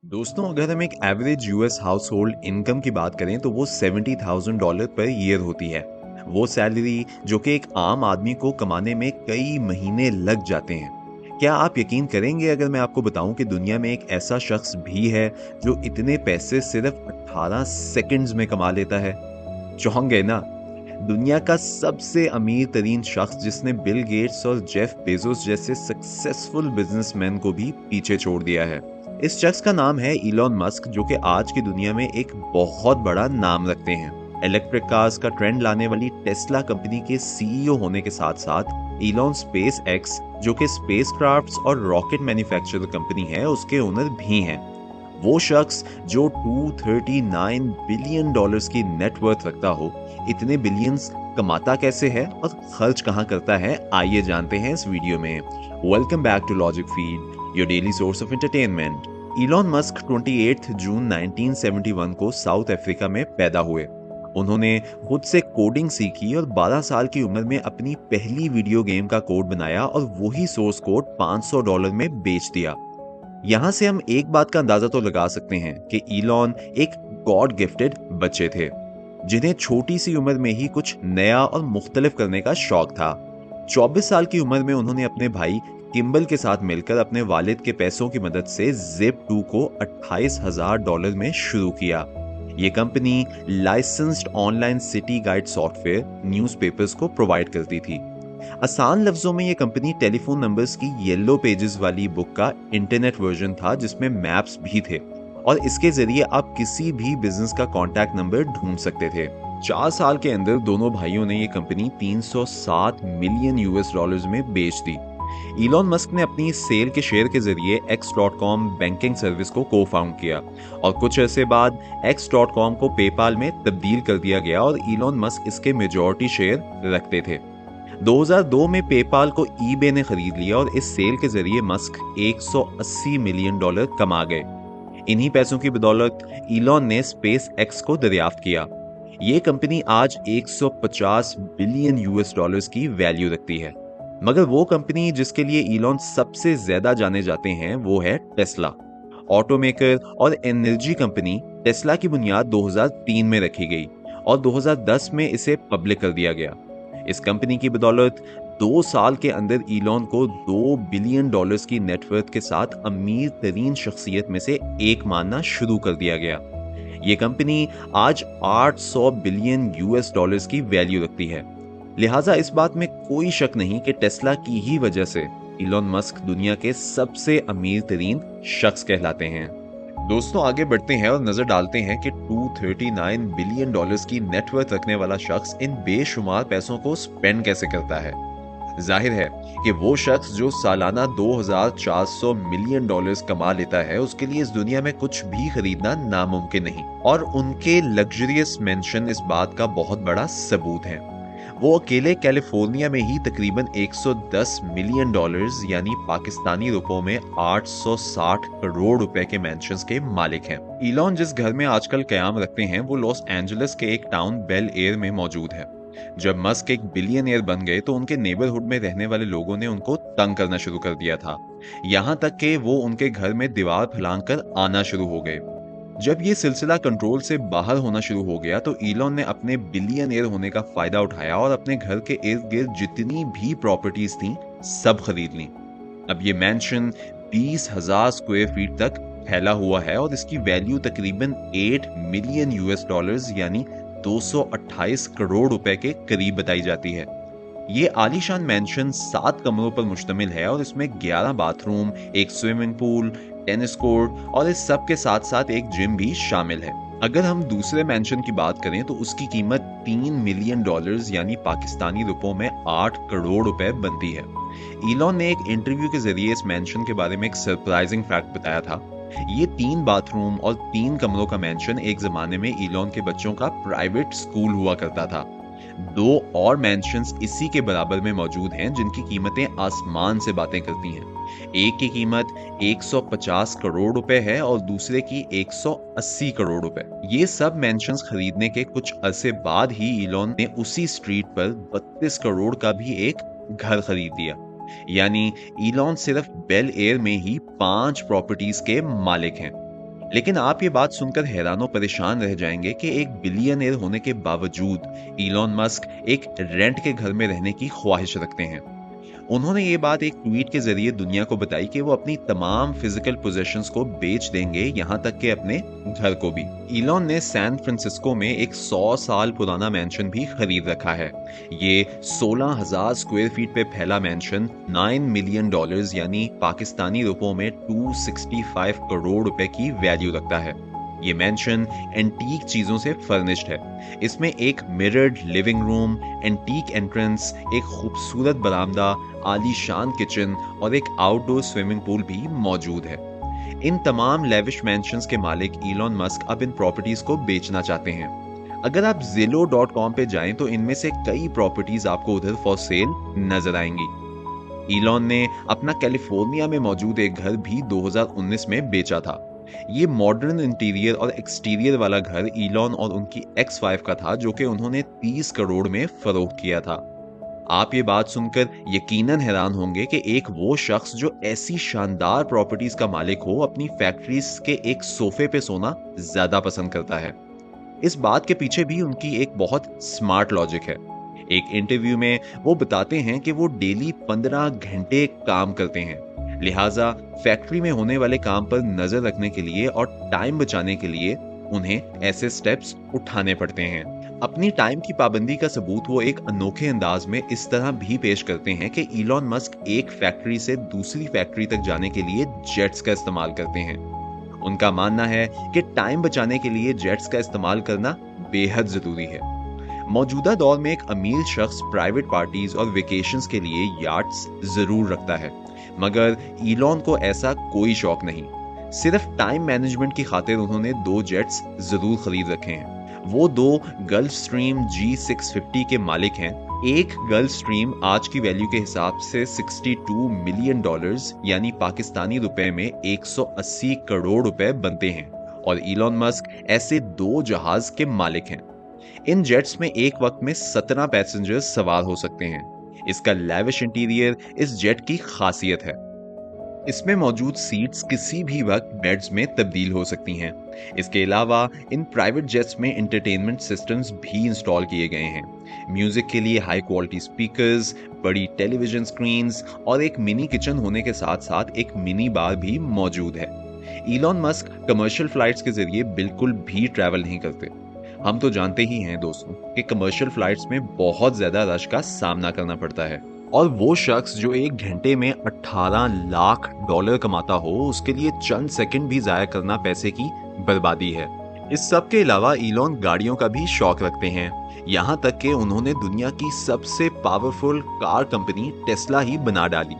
दोस्तों, अगर हम एक average US house hold income की बात करें तो वो $70,000 पर ईयर होती है। वो सैलरी जो कि एक आम आदमी को कमाने में कई महीने लग जाते हैं। क्या आप यकीन करेंगे अगर मैं आपको बताऊं कि दुनिया में एक ऐसा शख्स भी है जो इतने पैसे सिर्फ 18 सेकंड्स में कमा लेता है? चौंक गए ना? दुनिया का सबसे अमीर तरीन शख्स जिसने बिल गेट्स और जेफ बेजोस जैसे सक्सेसफुल बिजनेसमैन को भी पीछे छोड़ दिया है। इस शख्स का नाम है इलॉन मस्क, जो कि आज की दुनिया में एक बहुत बड़ा नाम रखते हैं। इलेक्ट्रिक कार्स का ट्रेंड लाने वाली टेस्ला कंपनी के सीईओ होने के साथ साथ इलॉन स्पेस एक्स, जो कि स्पेस क्राफ्ट्स और रॉकेट मैन्युफैक्चरर कंपनी है, उसके ओनर भी हैं। वो शख्स जो $239 बिलियन की नेटवर्थ रखता हो, इतने बिलियंस कमाता कैसे है और खर्च कहाँ करता है, आइए जानते हैं इस वीडियो में। Welcome back to Logic Feed, your daily source of entertainment. Elon Musk 28 जून 1971 को साउथ अफ्रीका में पैदा हुए। उन्होंने खुद से कोडिंग सीखी और 12 साल की उम्र में अपनी पहली वीडियो गेम का कोड बनाया और वही सोर्स कोड $500 में बेच दिया। यहां से हम एक बात का अंदाजा तो लगा सकते हैं कि इलॉन एक गॉड गिफ्टेड बच्चे थे, जिन्हें छोटी सी उम्र में ही कुछ नया और मुख्तलिफ करने का शौक था। 24 साल की उम्र में उन्होंने अपने भाई किम्बल के साथ मिलकर अपने वालिद के पैसों की मदद से जिप2 को $28,000 में शुरू किया। ये company licensed online city guide software newspapers को प्रोवाइड करती थी। आसान लफ्जों में ये कंपनी टेलीफोन नंबर्स की येलो पेजेस वाली बुक का इंटरनेट वर्जन था, जिसमें मैप्स भी थे और इसके जरिए आप किसी भी बिजनेस का कॉन्टैक्ट नंबर ढूंढ सकते थे। 4 साल के अंदर दोनों भाइयों ने ये कंपनी $307 मिलियन में बेच दी। इलॉन मस्क ने अपनी सेल के शेयर के जरिए X.com बैंकिंग सर्विस को को फाउंड किया और कुछ अरसे बाद X.com को पेपाल में तब्दील कर दिया गया और इलॉन मस्क इसके मेजॉरिटी शेयर रखते थे। 2002 में पेपाल को ईबे ने खरीद लिया और इस सेल के जरिए मस्क $180 मिलियन कमा गए। इन्हीं पैसों की बदौलत इलॉन ने स्पेस एक्स को दरियाफ्त किया। ये कंपनी आज 150 बिलियन की वैल्यू रखती है। मगर वो कंपनी जिसके लिए इलॉन सबसे ज्यादा जाने जाते हैं वो है टेस्ला। ऑटोमेकर और एनर्जी कंपनी टेस्ला की बुनियाद 2003 में रखी गई और 2010 में इसे पब्लिक कर दिया गया। इस कंपनी की बदौलत 2 साल के अंदर इलॉन को $2 बिलियन की नेटवर्थ के साथ अमीर तरीन शख्सियत में से एक मानना शुरू कर दिया गया। ये कंपनी आज $800 बिलियन की वैल्यू रखती है। लिहाजा इस बात में कोई शक नहीं कि टेस्ला की ही वजह से इलॉन मस्क दुनिया के सबसे अमीर तरीन शख्स कहलाते हैं। दोस्तों, आगे बढ़ते हैं और नजर डालते हैं कि $239 बिलियन की नेटवर्थ रखने वाला शख्स इन बेशुमार पैसों को स्पेंड कैसे करता है। जाहिर है कि वो शख्स जो सालाना $2,400 मिलियन कमा लेता है, उसके लिए इस दुनिया में कुछ भी खरीदना नामुमकिन नहीं, और उनके लग्जरियस मेंशन इस बात का बहुत बड़ा सबूत है। वो अकेले कैलिफोर्निया में ही तकरीबन $110 मिलियन यानी पाकिस्तानी रुपयों में 860 करोड़ रुपए के मैंशंस के मालिक हैं। इलॉन जिस घर में आजकल कयाम रखते हैं वो लॉस एंजलिस के एक टाउन बेल एयर में मौजूद है। जब मस्क एक बिलियनियर बन गए तो उनके नेबरहुड में रहने वाले लोगों ने उनको तंग करना शुरू कर दिया था, यहाँ तक कि वो उनके घर में दीवार फैलाकर आना शुरू हो गए। जब ये सिलसिला कंट्रोल से बाहर होना शुरू हो गया तो इलॉन ने अपने बिलियनियर होने का फायदा उठाया और अपने घर के इर्द गिर्द जितनी भी प्रॉपर्टीज थीं सब खरीद ली। अब ये मैंशन 20,000 स्क्वायर फीट तक फैला हुआ है और इसकी वैल्यू तकरीबन $8 मिलियन यानी 228 करोड़ रुपए के करीब बताई जाती है। ये आलीशान मैंशन 7 कमरों पर मुश्तमिल है और इसमें 11 बाथरूम, एक स्विमिंग पूल, टेनिस कोर्ट और इस सब के साथ साथ एक जिम भी शामिल है। अगर हम दूसरे मैंशन की बात करें तो उसकी कीमत $3 मिलियन यानी पाकिस्तानी रुपयों में 8 करोड़ रुपए बनती है। इलॉन ने एक इंटरव्यू के जरिए इस मैंशन के बारे में एक सरप्राइजिंग फैक्ट बताया था। ये 3 बाथरूम और 3 कमरों का मैंशन एक जमाने में इलॉन के बच्चों का प्राइवेट स्कूल हुआ करता था। 2 और मैंशंस इसी के बराबर में मौजूद हैं जिनकी कीमतें आसमान से बातें करती हैं। एक की कीमत 150 करोड़ रुपए है और दूसरे की 180 करोड़ रुपए। ये सब मैंशंस खरीदने के कुछ अरसे बाद ही इलॉन ने उसी स्ट्रीट पर 32 करोड़ का भी एक घर खरीद लिया। यानी इलॉन सिर्फ बेल एयर में ही 5 प्रॉपर्टीज के मालिक हैं। लेकिन आप ये बात सुनकर हैरान और परेशान रह जाएंगे कि एक बिलियनियर होने के बावजूद इलॉन मस्क एक रेंट के घर में रहने की ख्वाहिश रखते हैं। उन्होंने ये बात एक ट्वीट के जरिए दुनिया को बताई कि वो अपनी तमाम फिजिकल पोजेशंस को बेच देंगे, यहां तक कि अपने घर को भी। इलॉन ने सैन फ्रांसिस्को में एक 100 साल पुराना मैंशन भी खरीद रखा है। ये 16,000 स्क्वायर फीट पे फैला मैंशन $9 मिलियन यानी पाकिस्तानी रुपयों में 265 करोड़ रुपए की वैल्यू रखता है। ये मैंशन एंटीक चीजों से फर्निश्ड है। इसमें एक mirrored living room, antique entrance, एक खूबसूरत बरामदा, आलीशान किचन और एक आउटडोर स्विमिंग पूल भी मौजूद है। इन तमाम लेविश मैंशंस के मालिक इलॉन मस्क अब इन प्रॉपर्टीज को बेचना चाहते हैं। अगर आप zillow.com पे जाएं तो इनमें से कई प्रॉपर्टीज आपको उधर फॉर सेल नजर आएंगी। इलॉन ने अपना कैलिफोर्निया में मौजूद एक घर भी 2019 में बेचा था। ये मॉडर्न इंटीरियर और एक्सटीरियर वाला घर इलॉन और उनकी एक्स वाइफ का था, जो कि उन्होंने 30 करोड़ में फरोख्त किया था। आप ये बात सुनकर यकीनन हैरान होंगे कि एक वो शख्स जो ऐसी शानदार प्रॉपर्टीज का मालिक हो, अपनी फैक्ट्रीज के एक सोफे पे सोना ज्यादा पसंद करता है। इस बात के पीछे भी उनकी एक बहुत स्मार्ट लॉजिक है। एक इंटरव्यू में वो बताते हैं कि वो डेली 15 घंटे काम करते हैं, लिहाजा फैक्ट्री में होने वाले काम पर नजर रखने के लिए और टाइम बचाने के लिए उन्हें ऐसे स्टेप्स उठाने पड़ते हैं। अपनी टाइम की पाबंदी का सबूत वो एक अनोखे अंदाज में इस तरह भी पेश करते हैं कि इलॉन मस्क एक फैक्ट्री से दूसरी फैक्ट्री तक जाने के लिए जेट्स का इस्तेमाल करते हैं। उनका मानना है कि टाइम बचाने के लिए जेट्स का इस्तेमाल करना बेहद जरूरी है। मौजूदा दौर में एक अमीर शख्स प्राइवेट पार्टीज और वेकेशंस के लिए याट्स जरूर रखता है, मगर इलॉन को ऐसा कोई शौक नहीं। सिर्फ टाइम मैनेजमेंट की खातिर उन्होंने 2 जेट्स जरूर खरीद रखे हैं। वो 2 गल्फ स्ट्रीम G650 के मालिक हैं। एक गल्फ स्ट्रीम आज की वैल्यू के हिसाब से $62 मिलियन यानी पाकिस्तानी रुपए में 180 करोड़ रुपए बनते हैं, और इलॉन मस्क ऐसे 2 जहाज के मालिक हैं। इन जेट्स में एक वक्त में 17 पैसेंजर्स सवार हो सकते हैं। इसका लैविश इंटीरियर इस जेट की खासियत है। इसमें मौजूद सीट्स किसी भी वक्त बेड्स में तब्दील हो सकती हैं। इसके अलावा इन प्राइवेट जेट्स में एंटरटेनमेंट सिस्टम्स भी इंस्टॉल किए गए हैं। म्यूजिक के लिए हाई क्वालिटी स्पीकर्स, बड़ी टेलीविजन स्क्रीन्स और एक मिनी किचन होने के साथ साथ एक मिनी बार भी मौजूद है। इलॉन मस्क कमर्शियल फ्लाइट्स के जरिए बिल्कुल भी ट्रैवल नहीं करते। हम तो जानते ही हैं दोस्तों कि कमर्शियल फ्लाइट्स में बहुत ज्यादा रश का सामना करना पड़ता है, और वो शख्स जो एक घंटे में $18 लाख कमाता हो, उसके लिए चंद सेकंड भी जाया करना पैसे की बर्बादी है। इस सब के अलावा इलॉन गाड़ियों का भी शौक रखते हैं, यहाँ तक कि उन्होंने दुनिया की सबसे पावरफुल कार कंपनी टेस्ला ही बना डाली।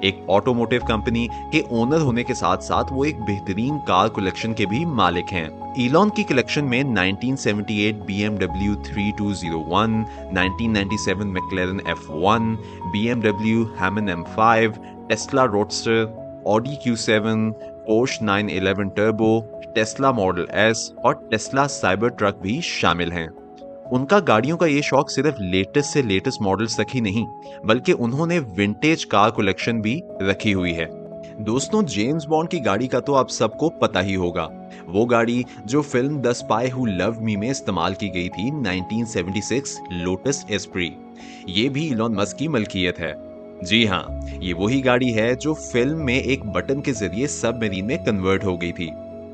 एक ऑटोमोटिव कंपनी के ओनर होने के साथ साथ वो एक बेहतरीन कार कलेक्शन के भी मालिक हैं। इलॉन की कलेक्शन में 1978 BMW 3201, 1997 मैक्लेरन F1, BMW Hammond M5, Tesla roadster, Audi Q7, Porsche 911 turbo, Tesla model S और टेस्ला साइबर ट्रक भी शामिल हैं। उनका गाड़ियों का ये शौक सिर्फ लेटेस्ट से लेटेस्ट मॉडल्स तक ही नहीं, बल्कि उन्होंने विंटेज कार कलेक्शन भी रखी हुई है। दोस्तों, जेम्स बॉन्ड की गाड़ी का तो आप सबको पता ही होगा। वो गाड़ी जो film the spy who loved me में इस्तेमाल की गई थी, 1976 लोटस एस्प्री, ये भी इलॉन मस्क की मलकियत है। जी हाँ, ये वही गाड़ी है जो फिल्म में एक बटन के जरिए सबमरीन में कन्वर्ट हो गई थी।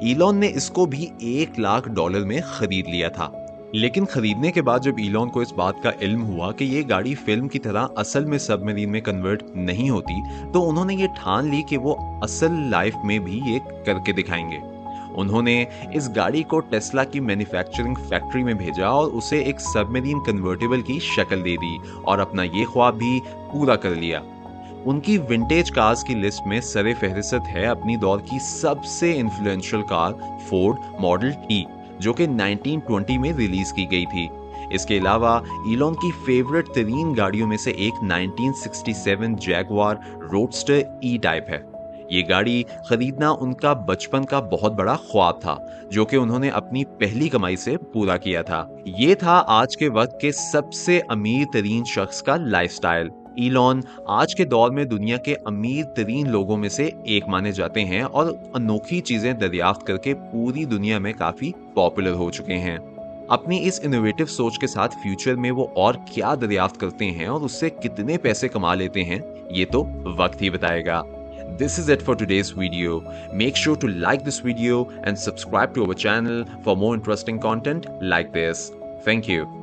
इलॉन ने इसको भी $1 लाख में खरीद लिया था। लेकिन खरीदने के बाद जब इलॉन को इस बात का इल्म हुआ कि ये गाड़ी फिल्म की तरह असल में सबमरीन में कन्वर्ट नहीं होती, तो उन्होंने ये ठान ली कि वो असल लाइफ में भी ये करके दिखाएंगे। उन्होंने इस गाड़ी को टेस्ला की मैन्युफैक्चरिंग फैक्ट्री में भेजा और उसे एक सबमरीन कन्वर्टेबल की शक्ल दे दी और अपना ये ख्वाब भी पूरा कर लिया। उनकी विंटेज कार्स की लिस्ट में सरे फहरिस्त है अपनी दौर की सबसे influential car Ford model T, जो कि 1920 में रिलीज की गई थी। इसके अलावा इलॉन की फेवरेट तरीन गाड़ियों में से एक 1967 जैगवार रोडस्टर ई टाइप है। ये गाड़ी खरीदना उनका बचपन का बहुत बड़ा ख्वाब था, जो कि उन्होंने अपनी पहली कमाई से पूरा किया था। ये था आज के वक्त के सबसे अमीर तरीन शख्स का लाइफस्टाइल। ईलॉन आज के दौर में दुनिया के अमीर तरीन लोगों में से एक माने जाते हैं और अनोखी चीजें दरियाफ्त करके पूरी दुनिया में काफी पॉपुलर हो चुके हैं। अपनी इस इनोवेटिव सोच के साथ फ्यूचर में वो और क्या दरियाफ्त करते हैं और उससे कितने पैसे कमा लेते हैं, ये तो वक्त ही बताएगा। This is it for today's video. Make sure to like this video and subscribe to our channel for more interesting content like this. Thank you.